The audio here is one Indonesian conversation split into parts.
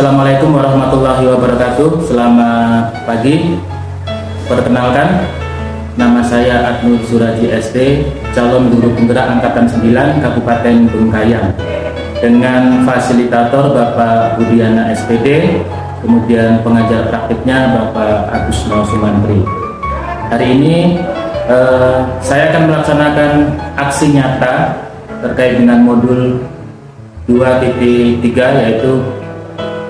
Assalamualaikum warahmatullahi wabarakatuh. Selamat pagi. Perkenalkan, nama saya Adnur Suraji SD, calon guru penggerak Angkatan 9 Kabupaten Bengkayang, dengan fasilitator Bapak Budiana SPD, kemudian pengajar praktiknya Bapak Agusno Sumantri. Hari ini saya akan melaksanakan aksi nyata terkait dengan modul 2.3, yaitu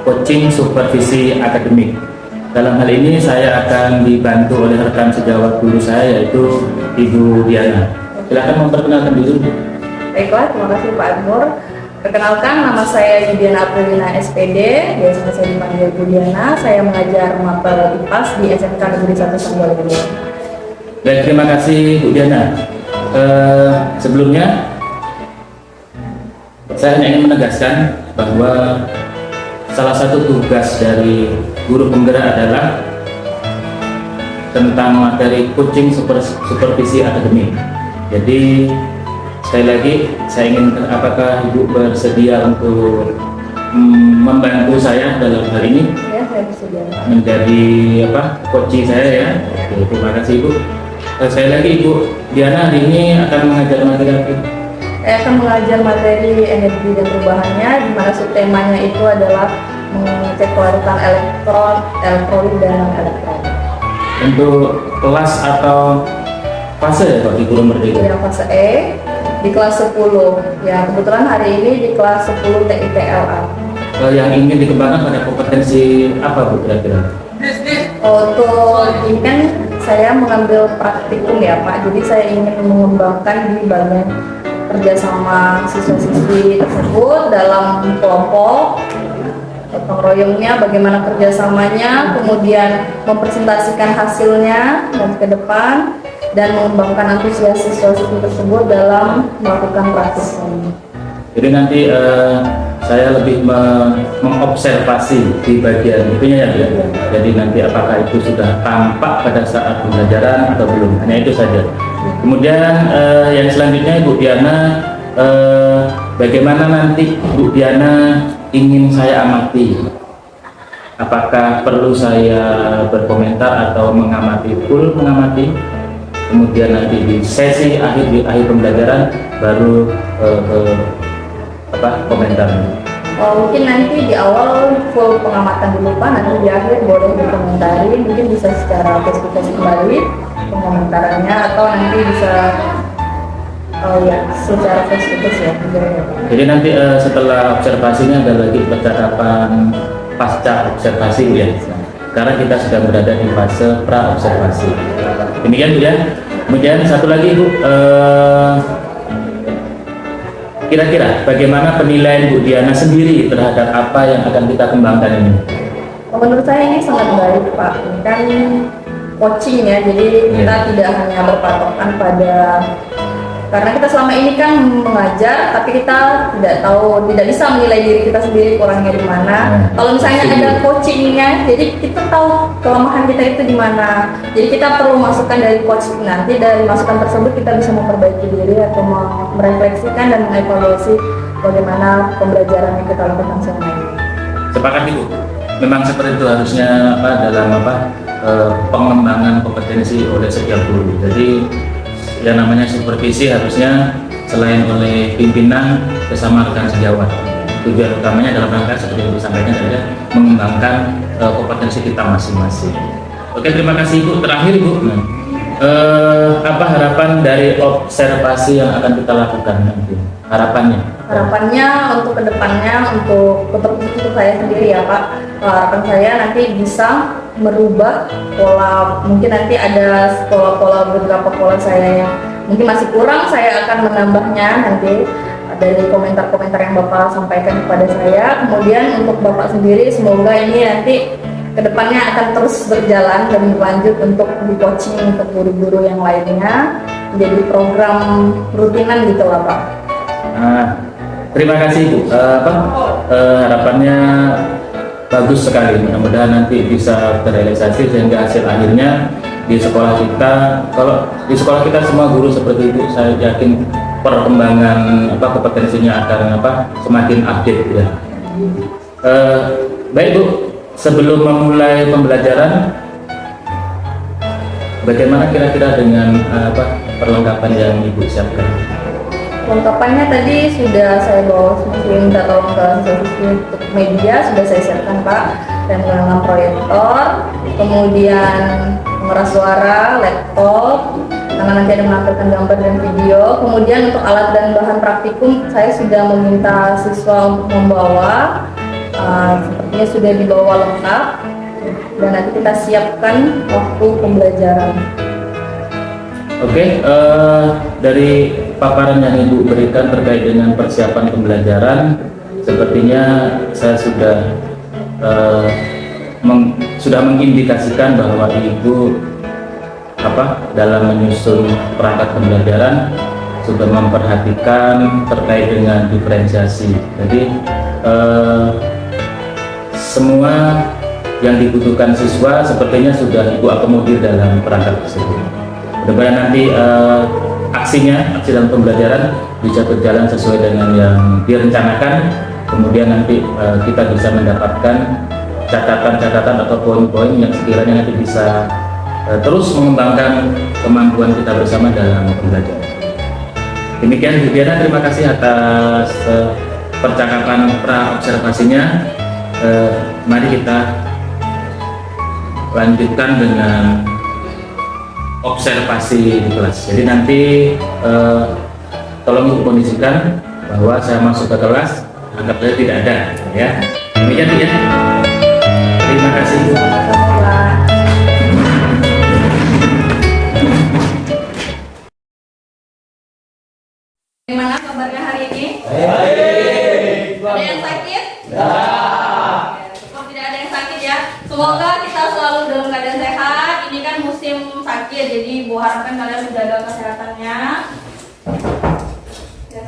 coaching supervisi akademik. Dalam hal ini saya akan dibantu oleh rekan sejawat guru saya, yaitu Ibu Diana. Silakan memperkenalkan diri. Baiklah, terima kasih Pak Adnur. Perkenalkan, nama saya Diana Aprilina SPD, biasanya saya dipanggil Bu Diana. Saya mengajar mata IPAS di SMK Negeri 1 Sambalungu. Baik, terima kasih Bu Diana. Sebelumnya saya hanya ingin menegaskan bahwa salah satu tugas dari guru penggerak adalah tentang materi coaching supervisi akademik. Jadi sekali lagi saya ingin, apakah Ibu bersedia untuk membantu saya dalam hal ini? Ya, saya bersedia. Menjadi coaching saya ya. Oke, terima kasih Ibu. Sekali lagi Ibu Diana hari ini akan mengajar materi apa? Saya akan mengajar materi energi dan perubahannya, di mana subtemanya itu adalah mengecek kelaritan elektrolit dan non-elektron. Untuk kelas atau fase ya Pak di Guru Merdeka? Yang fase E di kelas 10. Ya, kebetulan hari ini di kelas 10 TITLA. Yang ingin dikembangkan pada kompetensi apa Bu kira-kira? Untuk ini kan saya mengambil praktikum ya Pak, jadi saya ingin mengembangkan di bagian kerjasama siswa-siswi tersebut dalam kelompok, gotong royongnya, bagaimana kerjasamanya, kemudian mempresentasikan hasilnya dan ke depan, dan mengembangkan antusias siswa-siswi tersebut dalam melakukan praktik ini. Jadi nanti saya lebih mengobservasi di bagian itunya ya. Jadi nanti apakah itu sudah tampak pada saat pembelajaran atau belum, hanya itu saja. Kemudian yang selanjutnya Bu Diana, bagaimana nanti Bu Diana ingin saya amati? Apakah perlu saya berkomentar atau mengamati, full mengamati? Kemudian nanti di sesi di akhir pembelajaran baru komentar. Mungkin nanti di awal full pengamatan dulu Pak, nanti di akhir boleh dikomentari, mungkin bisa secara face-to-face kembali pengomentarannya, atau nanti bisa secara face-to-face ya. Jadi nanti setelah observasinya ada lagi percakapan pasca observasi ya. Sekarang kita sudah berada di fase pra observasi. Demikian Bu ya. Kemudian satu lagi Bu, kira-kira bagaimana penilaian Bu Diana sendiri terhadap apa yang akan kita kembangkan ini? Menurut saya ini sangat baik Pak, ini kan coaching ya, jadi kita tidak hanya berpatokan pada, karena kita selama ini kan mengajar, tapi kita tidak bisa menilai diri kita sendiri kurangnya di mana. Kalau misalnya ada coachingnya, jadi kita tahu kelemahan kita itu di mana. Jadi kita perlu masukan dari coach, nanti dari masukan tersebut kita bisa memperbaiki diri atau merefleksikan dan mengevaluasi bagaimana pembelajaran yang kita lakukan selama ini. Sepakat Ibu. Memang seperti itu harusnya dalam pengembangan kompetensi oleh setiap guru. Jadi yang namanya supervisi harusnya selain oleh pimpinan bersama rekan sejawat. Tujuan utamanya dalam rangka seperti yang disampaikan adalah mengembangkan kompetensi kita masing-masing. Oke, terima kasih Ibu. Terakhir Ibu, apa harapan dari observasi yang akan kita lakukan nanti? Harapannya untuk kedepannya, untuk saya sendiri ya Pak, harapan saya nanti bisa merubah pola, mungkin nanti ada beberapa pola saya yang mungkin masih kurang, saya akan menambahnya nanti dari komentar-komentar yang Bapak sampaikan kepada saya. Kemudian untuk Bapak sendiri, semoga ini nanti kedepannya akan terus berjalan dan berlanjut untuk di coaching untuk guru-guru yang lainnya, menjadi program rutinan gitu lah Pak. Terima kasih Bu. Harapannya bagus sekali, mudah-mudahan nanti bisa terrealisasi sehingga hasil akhirnya di sekolah kita, kalau di sekolah kita semua guru seperti itu, saya yakin perkembangan kompetensinya akan semakin update ya. Baik Bu, sebelum memulai pembelajaran, bagaimana kira-kira dengan perlengkapan yang Ibu siapkan? Lengkapannya tadi sudah saya bawa, minta tolong ke siswa untuk media sudah saya siapkan Pak, dan menggunakan proyektor, kemudian pengeras suara, laptop, karena nanti ada menampilkan gambar dan video. Kemudian untuk alat dan bahan praktikum saya sudah meminta siswa untuk membawa, sepertinya sudah dibawa lengkap, dan nanti kita siapkan waktu pembelajaran. Oke, dari paparan yang Ibu berikan terkait dengan persiapan pembelajaran, sepertinya saya sudah mengindikasikan bahwa Ibu dalam menyusun perangkat pembelajaran sudah memperhatikan terkait dengan diferensiasi. Jadi semua yang dibutuhkan siswa sepertinya sudah Ibu akomodir dalam perangkat tersebut. Mudah-mudahan nanti aksi dalam pembelajaran bisa berjalan sesuai dengan yang direncanakan. Kemudian nanti kita bisa mendapatkan catatan-catatan atau poin-poin yang sekiranya nanti bisa terus mengembangkan kemampuan kita bersama dalam pembelajaran. Demikian Bu Diana, terima kasih atas percakapan pra-observasinya. Mari kita lanjutkan dengan observasi di kelas. Jadi nanti tolong Ibu kondisikan bahwa saya masuk ke kelas, anggap saja tidak ada, ya. Demikian ya. Terima kasih Bu. Gimana kabarnya hari ini? Baik. Ada yang sakit? Ya. Kalau tidak ada yang sakit ya. Semoga kita selalu dalam keadaan sehat. Ini kan musim sakit, jadi Bu harapkan kalian menjaga kesehatannya. Ya,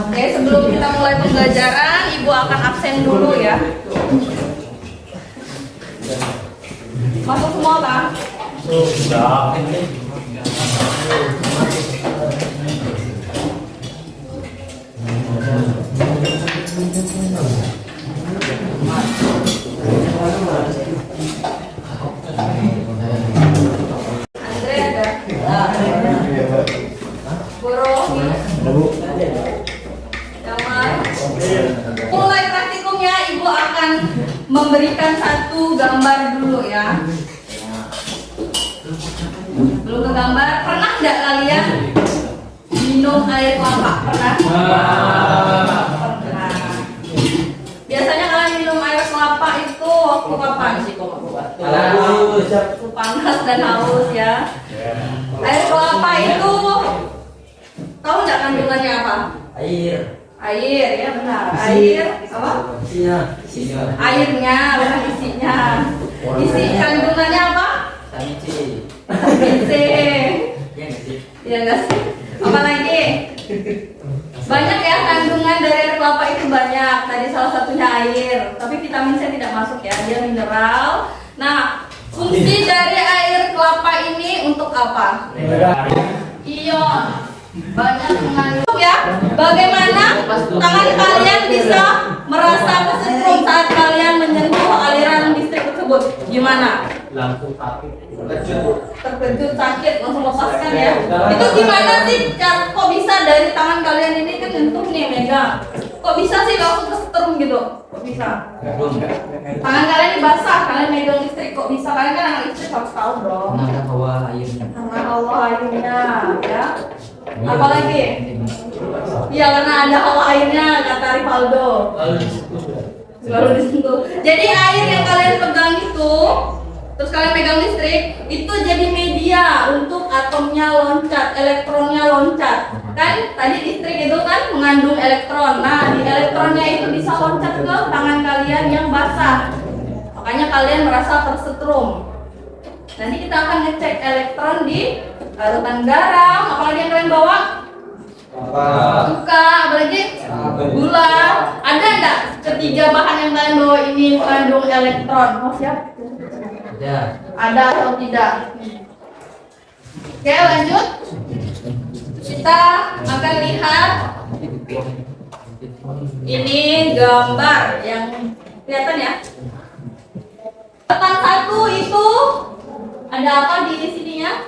Oke, sebelum kita mulai pembelajaran, Ibu akan absen dulu ya. Masuk semua kan? Sudah. Andre ada? Borohi? Damai? Mulai praktikumnya Ibu akan memberikan satu gambar dulu ya. Belum ke gambar, pernah nggak kalian minum air kelapa? Pernah? Pernah. Biasanya kalian minum air kelapa itu waktu kapan sih? Waktu panas dan haus ya. Air kelapa itu tahu nggak kandungannya apa? Air ya benar. Air apa? Airnya bukan isinya. Isi kandungannya apa? Vitamin C. Iya nggak sih? Apalagi? Banyak ya kandungan dari air kelapa itu banyak. Tadi salah satunya air. Tapi vitamin C tidak masuk ya. Dia mineral. Nah, fungsi dari air kelapa ini untuk apa? Ion. Banyak mengandung ya. Bagaimana tangan kalian bisa merasa kesetrum saat kalian menyentuh aliran listrik tersebut? Gimana? Langsung sakit. Terkejut, sakit, langsung lepaskan ya. Itu gimana sih? Kok bisa dari tangan kalian ini kan nyentuh nih, megang. Kok bisa sih langsung kesetrum gitu? Kok bisa? Tangan kalian ini basah, kalian megang listrik. Kok bisa? Kalian kan anak listrik harus tahu dong. Karena hawa airnya. Karena Allah airnya, ya. Apalagi? Iya, karena ada hawa airnya, kata Rivaldo. Selalu disentuh. Jadi air yang kalian pegang itu, terus kalian pegang listrik, itu jadi media untuk atomnya loncat, elektronnya loncat. Kan tadi listrik itu kan mengandung elektron. Nah, di elektronnya itu bisa loncat ke tangan kalian yang basah. Makanya kalian merasa tersetrum. Nanti kita akan ngecek elektron di larutan garam. Apalagi yang kalian bawa? Cuka, apalagi? Gula. Ada enggak ketiga bahan yang kalian bawa ini mengandung elektron? Oh siap? Ada atau tidak? Oke, lanjut. Kita akan lihat Ini gambar yang kelihatan ya. Larutan 1 itu ada apa di sininya?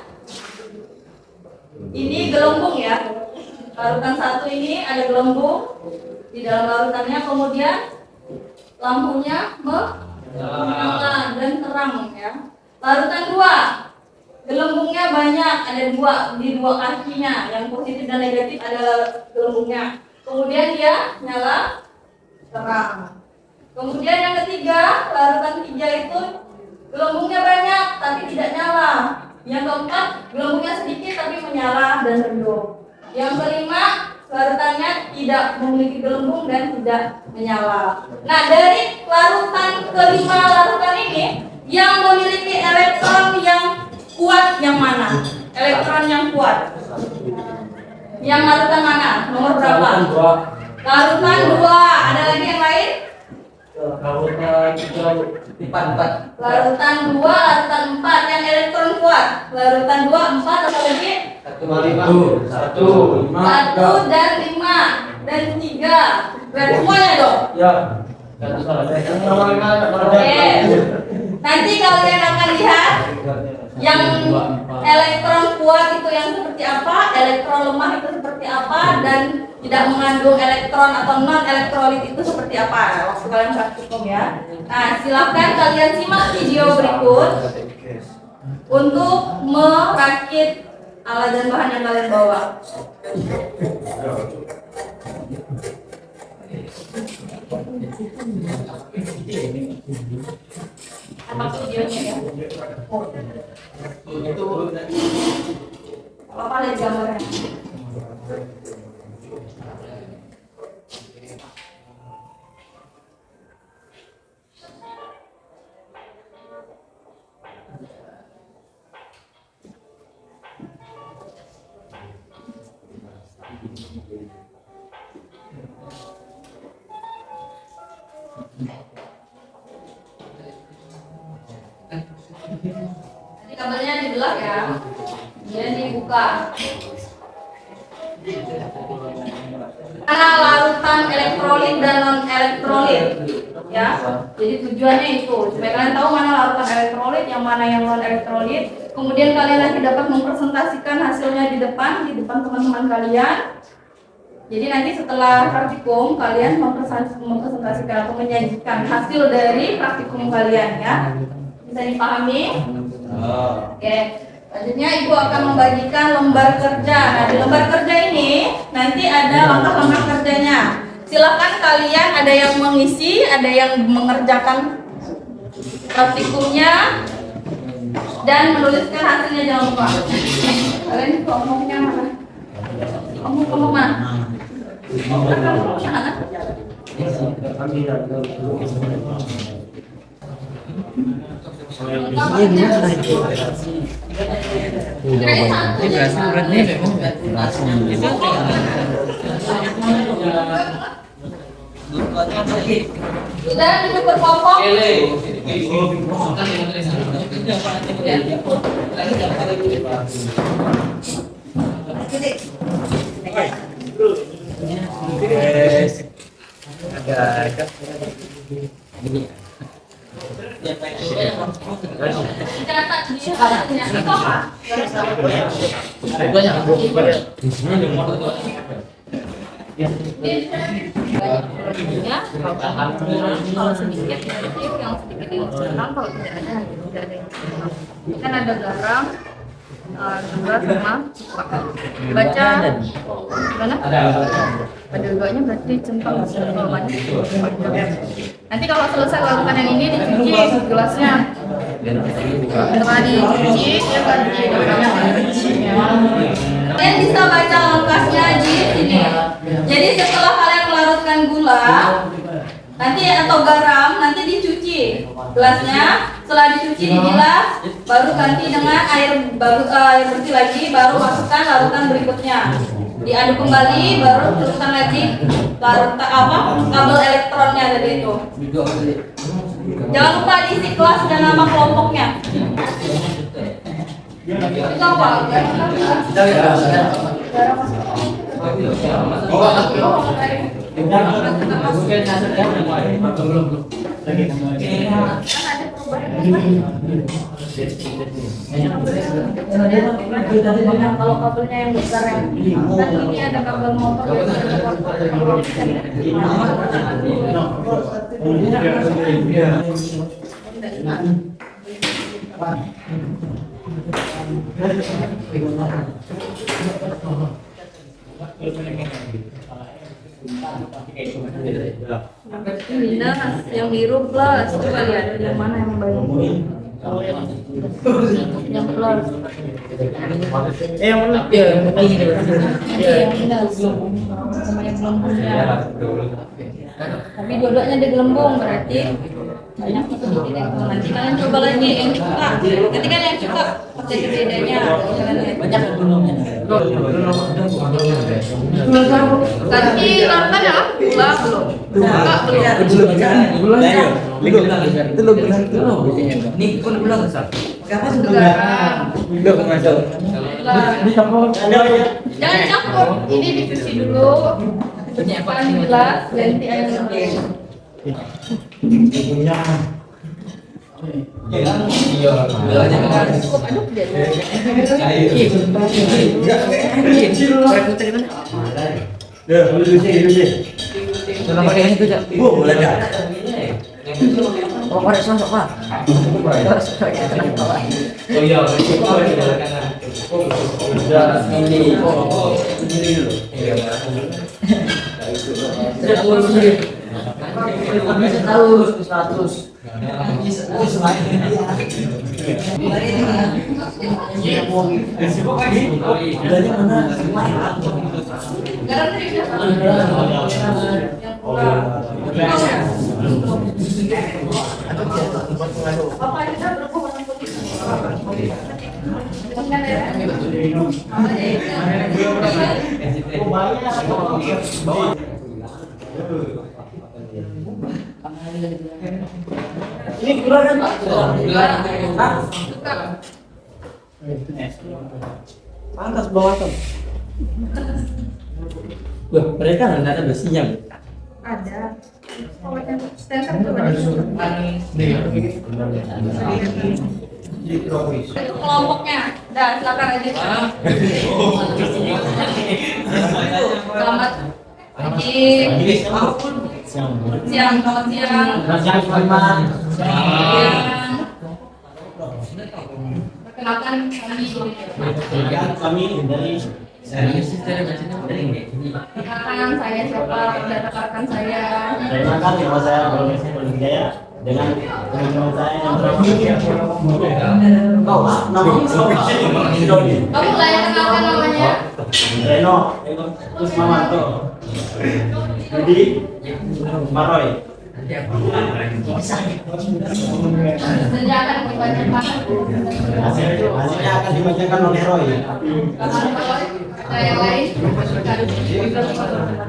Ini gelembung ya. Larutan 1 ini ada gelembung di dalam larutannya, kemudian lampunya menyala dan terang ya. Larutan 2, gelembungnya banyak, ada di dua kakinya, yang positif dan negatif ada gelembungnya. Kemudian dia nyala terang. Kemudian yang ketiga, larutan 3 itu gelembungnya banyak tapi tidak nyala. Yang keempat, gelembungnya sedikit tapi menyala dan redup. Yang kelima, larutannya tidak memiliki gelembung dan tidak menyala. Nah, dari larutan kelima larutan ini, yang memiliki elektron yang kuat yang mana? Elektron yang kuat. Yang larutan mana? Nomor berapa? Larutan 2. Ada lagi yang lain? Larutan 4. Larutan 2, larutan 4 yang elektron kuat. Larutan 2, 4 apa lagi? 1 dan 5 dan 3. Berarti semuanya dong. Ya. Satu salah. Oke. Nanti kalian akan lihat yang elektron kuat itu yang seperti apa, elektron lemah itu seperti apa, dan tidak mengandung elektron atau non elektrolit itu seperti apa waktu kalian praktikum ya. Nah, silahkan kalian simak video berikut untuk merakit alat dan bahan yang kalian bawa. Apa videonya ya? Apa lihat gambarnya? Nanti kabelnya dibelah ya, kemudian dibuka. Mana larutan elektrolit dan non elektrolit, ya. Jadi tujuannya itu supaya kalian tahu mana larutan elektrolit, yang mana yang non elektrolit. Kemudian kalian nanti dapat mempresentasikan hasilnya di depan teman-teman kalian. Jadi nanti setelah praktikum kalian mempresentasikan atau menyajikan hasil dari praktikum kalian ya. Bisa dipahami? Oke. Selanjutnya Ibu akan membagikan lembar kerja. Nah, di lembar kerja ini nanti ada langkah-langkah kerjanya. Silakan kalian ada yang mengisi, ada yang mengerjakan praktikumnya dan menuliskan hasilnya, jangan lupa. Kalian ngomongnya mana? Ngomong mana? Sudah duduk berkelompok. Kalau sedikit yang sedikit ini sekarang, kalau tidak ada kan ada garam, gula sama cuka. Baca mana? Pada duanya berarti centang, kalau banyak. Nanti kalau selesai lakukan yang ini dicuci gelasnya. Setelah dicuci dia akan kalian bisa baca langkahnya di sini. Jadi setelah kalian melarutkan gula nanti atau garam, nanti dicuci gelasnya. Setelah dicuci dibilas, baru ganti dengan air bersih lagi, baru masukkan larutan berikutnya. Diaduk kembali, baru teruskan lagi larutan kabel elektronnya tadi itu. Jangan lupa diisi kelas dan nama kelompoknya. Itu apa? Garam masuk. Kalau kabelnya yang besar yang kan ini ada kabel motor Minus yang biru plus, coba lihat yang mana yang baik. Yang plus. Yang mana? Ya, yang ini. Yang minus sama yang gelembungnya. Tapi dua-duanya di gelembung berarti banyak itu nanti kalian coba lagi yang suka. Nanti kan yang suka pasti bedanya. Banyak belumnya. Tadi nonton ya? Gula belum. Buka belum. Ini pun belum besar. Garam. Jangan campur. Ini dicuci dulu. Cucikan gelas, ganti air lagi. Cukup aduk deh. Dalam pakai itu aja. Boleh dah. Oh, korek masuk Pak. Oh iya, ini. Tahu 100. Ini gula kan? Pantas bawa tuh. Wah, mereka nggak ada besinya. Ada. Stenter tuh itu kelompoknya. Dah, silakan aja. Selamat pagi. Siang, selamat siang. Perkenalkan kami dari rekan saya siapa, rekan saya. Terima kasih bahwa saya Profesor Berjaya dengan teman-teman saya yang Kamu lah yang kenalkan namanya. Reno, terus Mamanto, Rudi, Maroy. Hasilnya akan dibacakan. Hasilnya akan dibacakan oleh Roy. Yang lain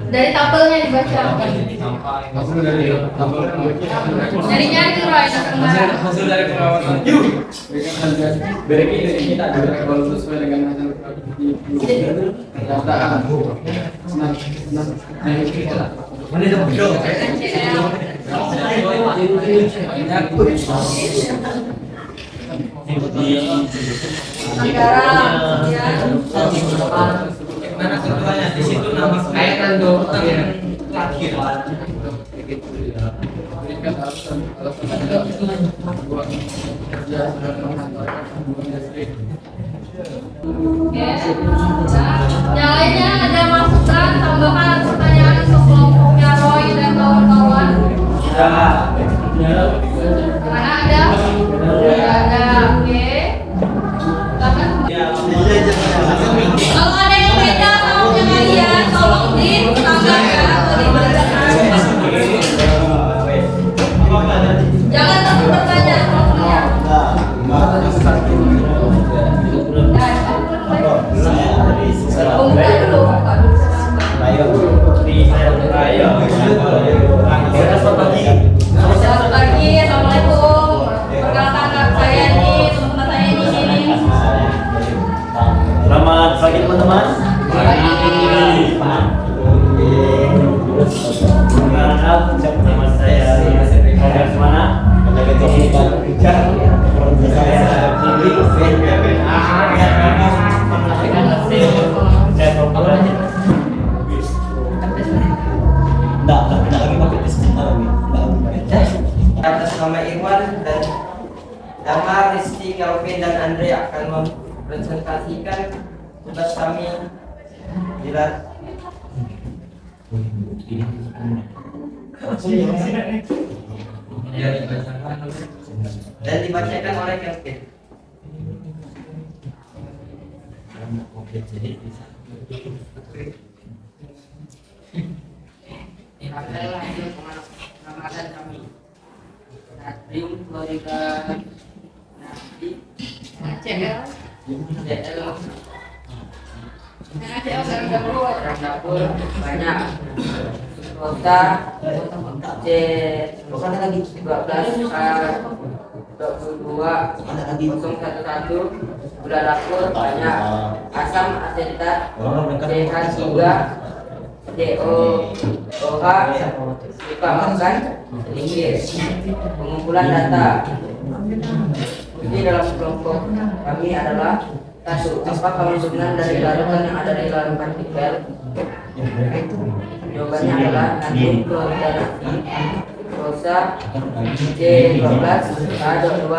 dari tabelnya dibaca. Nyari-nyari Roy kemarin. Hasil dari perawatan. Berarti kita kalau sesuai dengan hasil mana ketuanya di situ nama saya kan dokter ya terakhir Yang lainnya ada masukan, tambahan, pertanyaan untuk kelompoknya Roy dan kawan-kawan? Mana ada? Tidak ada, oke. Kalau ada yang beda sama kalian, tolong ditanggapi atau dibacakan. Jangan takut bertanya, buka dulu. Selamat pagi, assalamualaikum. Perkenalkan saya nih, teman-teman saya ini sini. Selamat pagi teman-teman. Pagi. atas nama Irwan dan Damar, Rizky, Kelvin, dan Andre akan mempresentasikan tugas kami dan dibacakan oleh Kelvin. Adalah hasil pengamatan kami. Natrium klorida nanti NaCl. CL NaCl dalam dapur. dalam dapur banyak. Sukrosa C 12 K22 gula dapur banyak. Asam asetat CH3 DOOH lupa makan sedikit. Pengumpulan data ini dalam kelompok kami adalah satu, apa kemungkinan dari larutan yang ada di dalam partikel? Jawabannya adalah natrium klorida rosa C12 K2.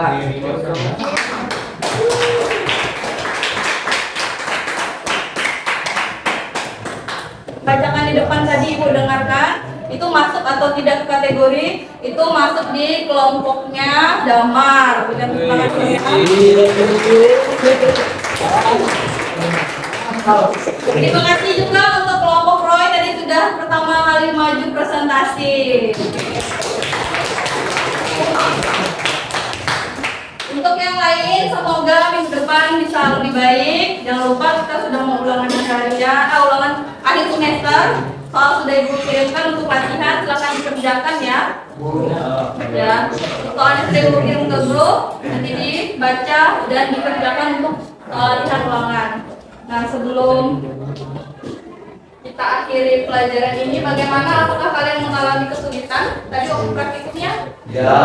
Bacakan di depan tadi Ibu dengarkan, itu masuk atau tidak ke kategori, itu masuk di kelompoknya Damar. Berikan tepuk tangan dulu ya. Terima kasih juga untuk kelompok Roy, tadi sudah pertama kali maju presentasi. Untuk yang lain, semoga minggu depan bisa lebih baik. Jangan lupa kita sudah mau ulangan ulangan akhir semester. Soal sudah Ibu kirimkan untuk latihan, silahkan dikerjakan ya. Ya, soalnya sudah Ibu kirim ke grup, nanti dibaca dan dikerjakan untuk latihan ulangan. Nah, sebelum kita akhiri pelajaran ini, bagaimana? Apakah kalian mengalami kesulitan tadi waktu praktikumnya? Ya.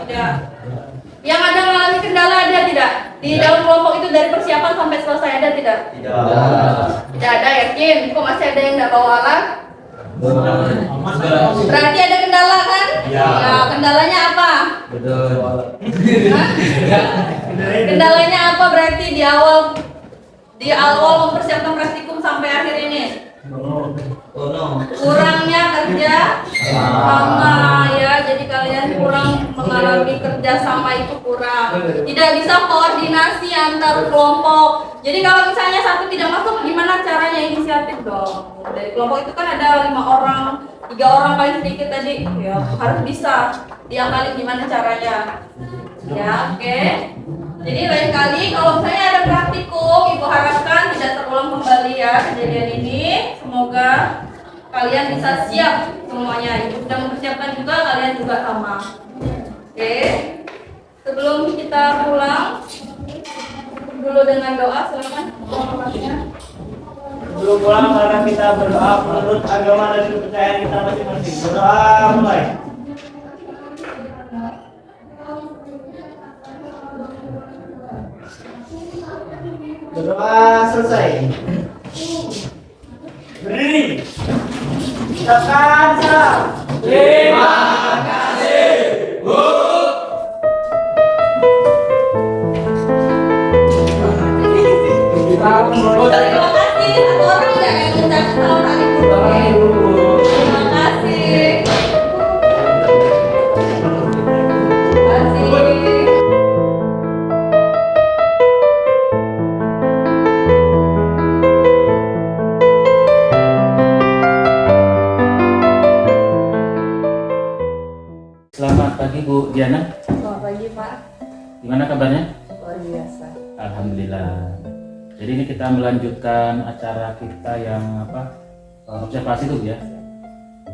Tidak. Yang ada mengalami kendala ada tidak? Di dalam kelompok itu dari persiapan sampai selesai ada tidak? Tidak ada, yakin? Kok masih ada yang tidak bawa alat? Berarti ada kendala kan? Ya. Ya, kendalanya apa? Betul. Hah? Kendalanya apa berarti di awal mempersiapkan praktikum sampai akhir ini? Kurangnya kerja sama ya, jadi kalian kurang mengalami kerja sama itu kurang. Tidak bisa koordinasi antar kelompok. Jadi kalau misalnya satu tidak masuk, gimana caranya inisiatif dong? Dari kelompok itu kan ada 5 orang, 3 orang paling sedikit tadi, ya harus bisa diakali gimana caranya. Ya, oke. Jadi lain kali kalau misalnya ada praktikum, Ibu harapkan tidak terulang kembali ya kejadian ini. Semoga kalian bisa siap semuanya. Ibu sudah mempersiapkan juga, kalian juga sama. Oke. Sebelum kita pulang, dulu dengan doa, silakan. Sebelum pulang karena kita berdoa menurut agama dan kepercayaan kita masing-masing. Berdoa mulai. Berdoa selesai. Berdiri. Ucapkan salam. Terima kasih, Bu. Terima kasih. Satu orang ya yang ucapkan salam tadi. Terima kasih. Terima kasih. Selamat pagi Bu Diana. Selamat pagi Pak. Gimana kabarnya? Luar biasa. Alhamdulillah. Jadi ini kita melanjutkan acara kita yang observasi itu ya.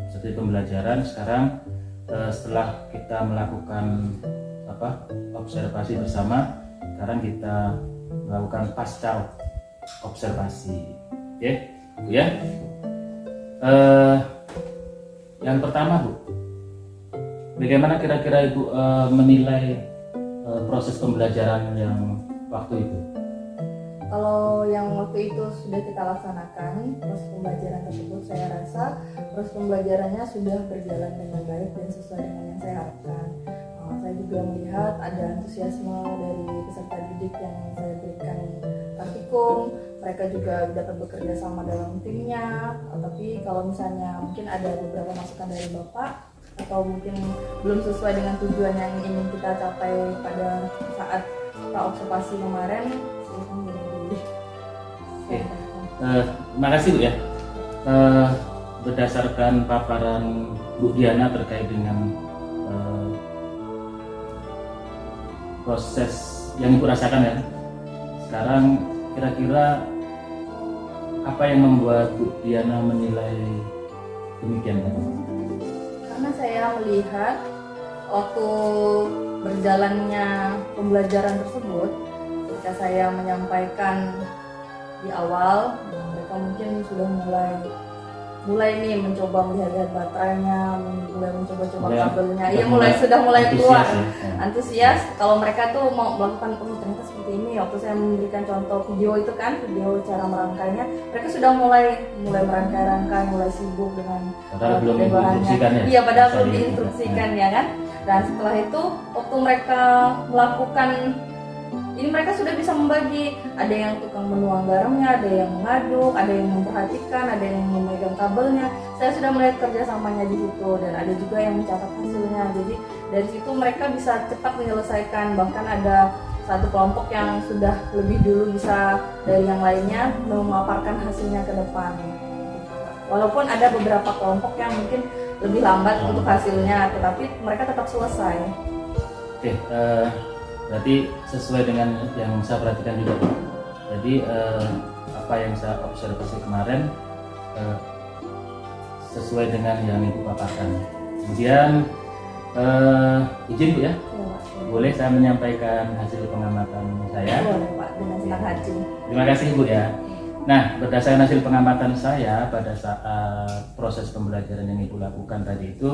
Seperti pembelajaran sekarang setelah kita melakukan observasi bersama, sekarang kita melakukan pasca observasi. Oke, Bu ya. Yang pertama Bu, bagaimana kira-kira Ibu menilai proses pembelajaran yang waktu itu? Kalau yang waktu itu sudah kita laksanakan proses pembelajaran tersebut, saya rasa proses pembelajarannya sudah berjalan dengan baik dan sesuai dengan yang saya harapkan. Saya juga melihat ada antusiasme dari peserta didik yang saya berikan praktikum. Mereka juga dapat bekerja sama dalam timnya. Tapi kalau misalnya mungkin ada beberapa masukan dari Bapak atau mungkin belum sesuai dengan tujuan yang ingin kita capai pada saat observasi kemarin, silakan di. Terima kasih Bu ya. Berdasarkan paparan Bu Diana terkait dengan proses yang Ibu rasakan ya. Sekarang kira-kira apa yang membuat Bu Diana menilai demikian kan? Karena saya melihat waktu berjalannya pembelajaran tersebut, ketika saya menyampaikan di awal, mereka mungkin sudah mulai nih mencoba melihat baterainya, mulai mencoba-coba kabelnya, iya sudah mulai keluar antusias. Kalau mereka tuh mau melakukan ternyata seperti ini, waktu saya memberikan contoh video itu kan, video cara merangkainya, mereka sudah mulai merangkai-rangkai, mulai sibuk dengan belum diinstruksikan ya? Iya, padahal belum diinstruksikan ya kan. Dan setelah itu waktu mereka melakukan ini, mereka sudah bisa membagi, ada yang tukang menuang garamnya, ada yang mengaduk, ada yang memperhatikan, ada yang memegang kabelnya. Saya sudah melihat kerjasamanya di situ, dan ada juga yang mencatat hasilnya. Jadi dari situ mereka bisa cepat menyelesaikan. Bahkan ada satu kelompok yang sudah lebih dulu bisa dari yang lainnya memaparkan hasilnya ke depan. Walaupun ada beberapa kelompok yang mungkin lebih lambat untuk hasilnya, tetapi mereka tetap selesai. Oke, berarti sesuai dengan yang saya perhatikan juga. Jadi apa yang saya observasi kemarin sesuai dengan yang Ibu paparkan. Kemudian izin Bu ya, boleh saya menyampaikan hasil pengamatan saya? Boleh Pak, dengan senang hati. Terima kasih Bu ya. Nah, berdasarkan hasil pengamatan saya pada saat proses pembelajaran yang Ibu lakukan tadi itu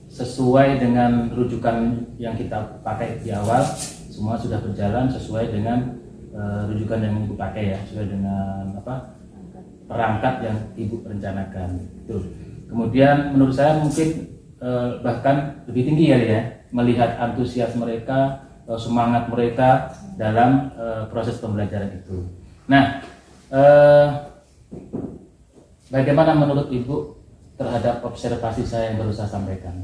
sesuai dengan rujukan yang kita pakai di awal, semua sudah berjalan sesuai dengan rujukan yang Ibu pakai ya, sesuai dengan perangkat yang Ibu rencanakan. Kemudian menurut saya mungkin bahkan lebih tinggi ya, melihat antusias mereka, semangat mereka dalam proses pembelajaran itu. Nah, bagaimana menurut Ibu terhadap observasi saya yang baru saya sampaikan?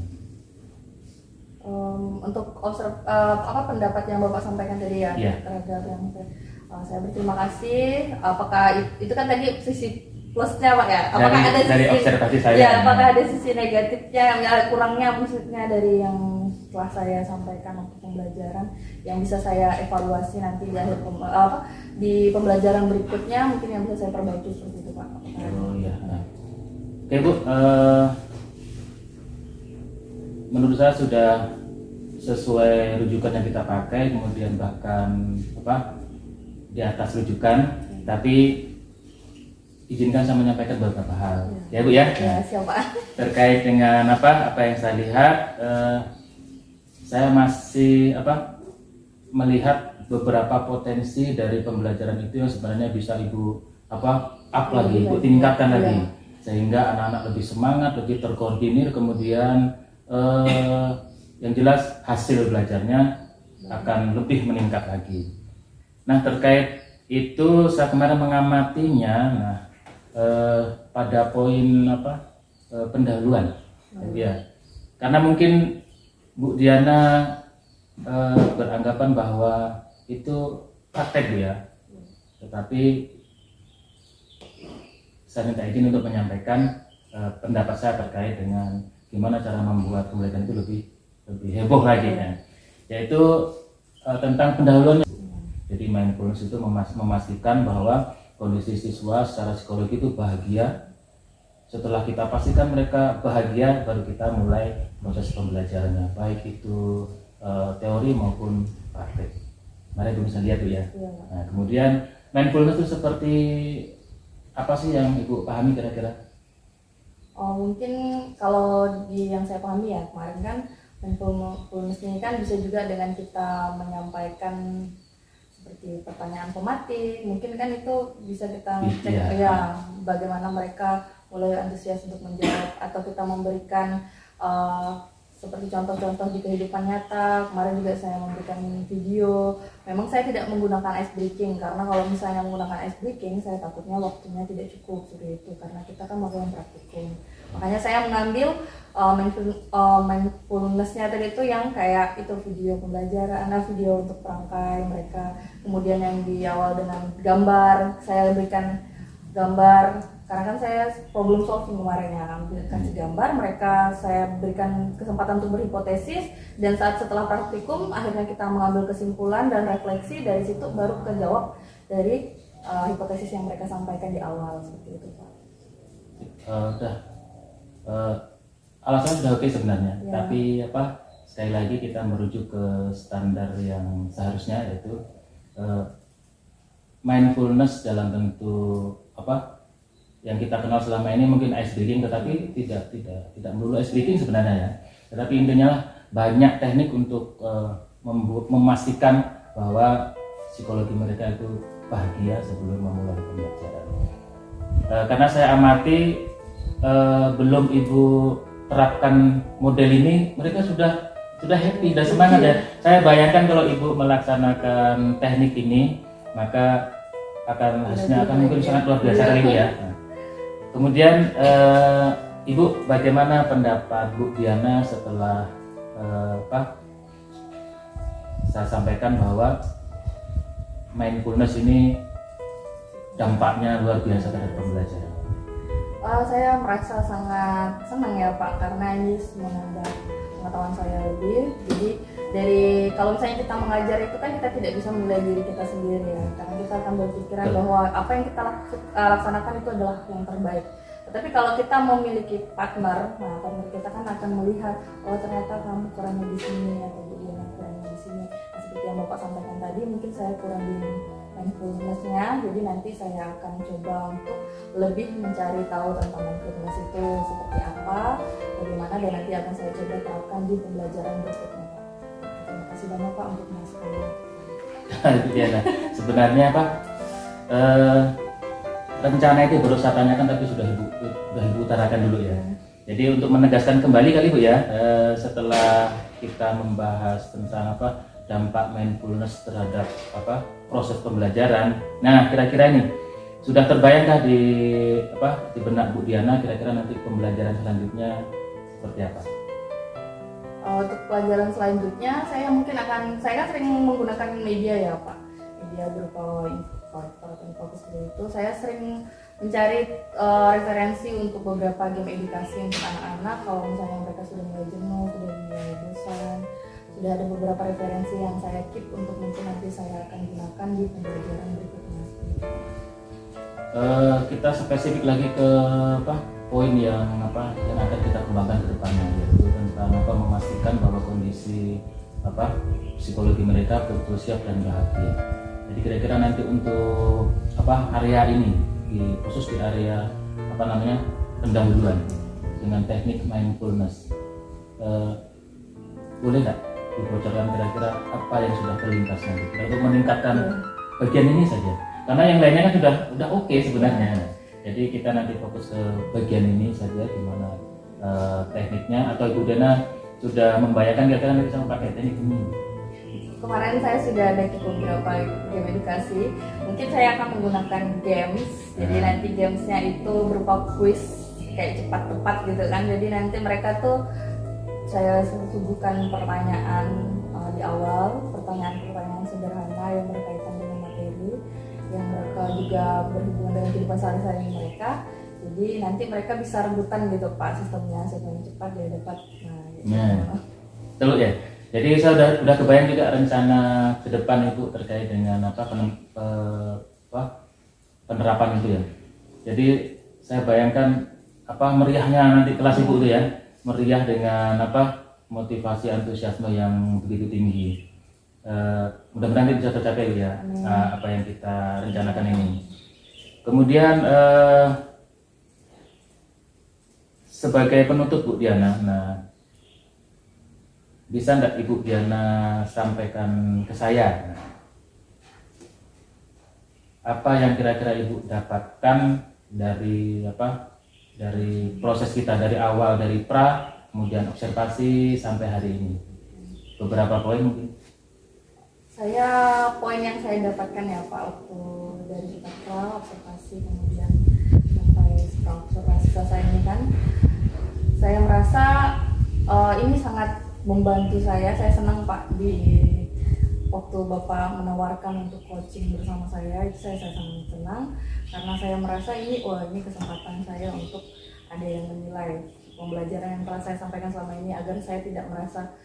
Untuk pendapat yang Bapak sampaikan tadi ya, terhadap yang saya berterima kasih. Apakah itu kan tadi sisi plusnya Pak ya? Apakah ada dari sisi observasi saya? Ya, apakah ada sisi negatifnya, yang kurangnya maksudnya dari yang setelah saya sampaikan waktu pembelajaran yang bisa saya evaluasi nanti di akhir di pembelajaran berikutnya, mungkin yang bisa saya perbaiki seperti itu Pak. Oh iya. Oke Bu, menurut saya sudah sesuai rujukan yang kita pakai, kemudian bahkan di atas rujukan, tapi izinkan saya menyampaikan beberapa hal ya Bu ya. Ya, siapa? Terkait dengan apa yang saya lihat, saya masih melihat beberapa potensi dari pembelajaran itu yang sebenarnya bisa Ibu up lagi, Ibu tingkatkan lagi, sehingga anak-anak lebih semangat, lebih terkoordinir, kemudian yang jelas hasil belajarnya akan lebih meningkat lagi. Nah, terkait itu saya kemarin mengamatinya, pada poin pendahuluan, ya, karena mungkin Bu Diana beranggapan bahwa itu praktek Bu ya, tetapi saya minta izin untuk menyampaikan pendapat saya terkait dengan gimana cara membuat pembelajaran itu lebih heboh lagi ya, yaitu tentang pendahuluannya. Jadi mindfulness itu memastikan bahwa kondisi siswa secara psikologi itu bahagia. Setelah kita pastikan mereka bahagia, baru kita mulai proses pembelajarannya, baik itu teori maupun praktek. Mari kita bisa lihat tuh ya. Nah, kemudian mindfulness itu seperti apa sih yang Ibu pahami kira-kira? Mungkin kalau di yang saya pahami ya, kemarin kan mindfulness ini kan bisa juga dengan kita menyampaikan seperti pertanyaan pematik, mungkin kan itu bisa kita cek Iya. ya bagaimana mereka mulai antusias untuk menjawab, atau kita memberikan seperti contoh-contoh di kehidupan nyata. Kemarin juga saya memberikan video. Memang saya tidak menggunakan ice breaking, karena kalau misalnya menggunakan ice breaking saya takutnya waktunya tidak cukup seperti itu, karena kita kan melakukan praktikum. Makanya saya mengambil mindfulness-nya tadi itu yang kayak itu video pembelajaran, video untuk perangkai mereka. Kemudian yang di awal dengan gambar, saya berikan gambar, karena kan saya problem solving kemarin ya, kasih gambar mereka, saya berikan kesempatan untuk berhipotesis, dan setelah praktikum akhirnya kita mengambil kesimpulan dan refleksi, dari situ baru kejawab dari hipotesis yang mereka sampaikan di awal seperti itu Pak. Alasannya sudah oke sebenarnya, Ya. tapi sekali lagi kita merujuk ke standar yang seharusnya, yaitu mindfulness dalam bentuk yang kita kenal selama ini mungkin ice breaking, tetapi tidak melulu ice breaking sebenarnya ya. Tetapi intinya banyak teknik untuk memastikan bahwa psikologi mereka itu bahagia sebelum memulai pembelajaran. Karena saya amati belum Ibu terapkan model ini, mereka sudah happy dan semangat ya. Saya bayangkan kalau Ibu melaksanakan teknik ini, maka hasilnya akan mungkin sangat luar biasa kali ya. Kemudian Ibu, bagaimana pendapat Bu Diana setelah saya sampaikan bahwa mindfulness ini dampaknya luar biasa terhadap pembelajaran? Saya merasa sangat senang ya Pak, karena ini menambah pengetahuan saya lebih. Jadi kalau misalnya kita mengajar itu kan kita tidak bisa menilai diri kita sendiri ya, karena kita akan berpikiran bahwa apa yang kita laksanakan itu adalah yang terbaik. Tetapi kalau kita memiliki partner, nah partner kita kan akan melihat, oh ternyata kamu kurangnya di sini atau Diana kurangnya di sini. Nah, seperti yang Bapak sampaikan tadi, mungkin saya kurang di mindfulness-nya, jadi nanti saya akan coba untuk lebih mencari tahu tentang mindfulness itu seperti apa, bagaimana, dan nanti akan saya coba terapkan di pembelajaran berikutnya Pak. Terima kasih banyak Pak untuk masukannya. Diana, sebenarnya rencana itu baru saya tanyakan, tapi sudah Ibu utarakan dulu ya. Jadi untuk menegaskan kembali kali Bu ya, setelah kita membahas tentang dampak mindfulness terhadap proses pembelajaran. Nah, kira-kira ini sudah terbayangkah di benak Bu Diana kira-kira nanti pembelajaran selanjutnya seperti apa? Untuk pelajaran selanjutnya saya kan sering menggunakan media ya Pak, media berupa infografis seperti itu. Saya sering mencari referensi untuk beberapa game edukasi untuk anak-anak. Kalau misalnya mereka sudah mulai jenuh, sudah mulai bosan, sudah ada beberapa referensi yang saya keep untuk mungkin nanti saya akan gunakan di pembelajaran berikutnya. Kita spesifik lagi ke poin yang akan kita kembangkan ke depannya, yaitu tentang memastikan bahwa kondisi psikologi mereka betul siap dan bahagia. Jadi kira-kira nanti untuk area ini, khusus di area pendahuluan dengan teknik mindfulness, boleh nggak dibocorkan kira-kira apa yang sudah terlintas nanti untuk meningkatkan bagian ini saja, karena yang lainnya kan sudah oke sebenarnya. Jadi kita nanti fokus ke bagian ini saja, gimana tekniknya, atau Ibu Diana sudah membayangkan kira-kira nanti sama pakai teknik ini? Kemarin saya sudah ada beberapa game edukasi. Mungkin saya akan menggunakan games. Jadi nanti gamesnya itu berupa quiz kayak cepat tepat gitu kan. Jadi nanti mereka tuh saya suguhkan pertanyaan di awal, pertanyaan-pertanyaan sederhana yang berkaitan dengan materi, yang mereka juga berhubungan dengan kehidupan sehari-hari mereka. Jadi nanti mereka bisa rebutan gitu Pak, sistemnya cepat dia dapat. Betul ya. Jadi saya udah kebayang juga rencana ke depan Ibu terkait dengan penerapan itu ya. Jadi saya bayangkan meriahnya nanti kelas Ibu itu ya, meriah dengan motivasi antusiasme yang begitu tinggi. Mudah-mudahan bisa tercapai ya apa yang kita rencanakan ini. Kemudian sebagai penutup Bu Diana, bisa nggak Ibu Diana sampaikan ke saya apa yang kira-kira Ibu dapatkan dari dari proses kita dari awal, dari pra, kemudian observasi sampai hari ini? Beberapa poin mungkin. Poin yang saya dapatkan ya Pak, waktu dari kita pra, observasi, kemudian sampai setelah observasi selesai ini kan, saya merasa ini sangat membantu saya senang Pak di waktu Bapak menawarkan untuk coaching bersama saya, itu saya sangat senang karena saya merasa ini kesempatan saya untuk ada yang menilai pembelajaran yang telah saya sampaikan selama ini agar saya tidak merasa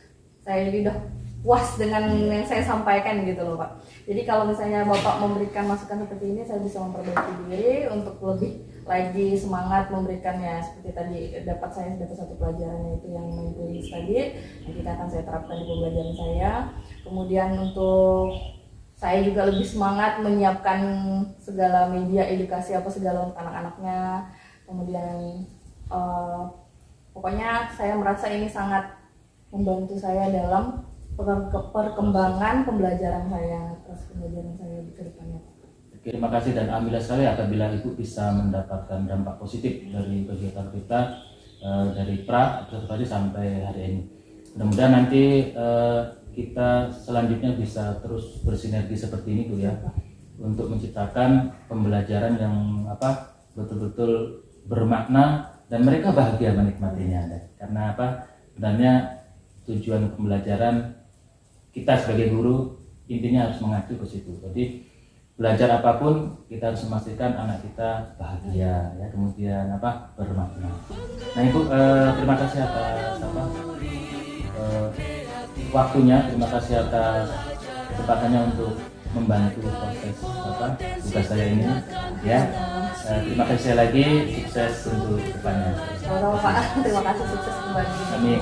saya udah puas dengan yang saya sampaikan gitu loh Pak. Jadi kalau misalnya Bapak memberikan masukan seperti ini, saya bisa memperbaiki diri untuk lebih lagi semangat memberikannya. Seperti tadi saya dapat satu pelajaran yaitu yang mindfulness tadi, yang kita akan saya terapkan di pembelajaran saya. Kemudian untuk saya juga lebih semangat menyiapkan segala media edukasi segala untuk anak-anaknya. Kemudian pokoknya saya merasa ini sangat membantu saya dalam perkembangan pembelajaran saya ke depannya. Terima kasih dan alhamdulillah sekali apabila Ibu bisa mendapatkan dampak positif dari kegiatan kita dari pra observasi sampai hari ini. Mudah-mudahan nanti kita selanjutnya bisa terus bersinergi seperti ini Bu ya, untuk menciptakan pembelajaran yang betul-betul bermakna dan mereka bahagia menikmatinya. Karena sebenarnya tujuan pembelajaran kita sebagai guru intinya harus mengacu ke situ. Jadi belajar apapun kita harus memastikan anak kita bahagia ya, kemudian bermakna. Nah Ibu, terima kasih atas waktunya, terima kasih atas kesempatannya untuk membantu proses tugas saya ini ya. Terima kasih sekali lagi, sukses untuk depannya. Sama-sama Pak, terima kasih, sukses kembali. Amin.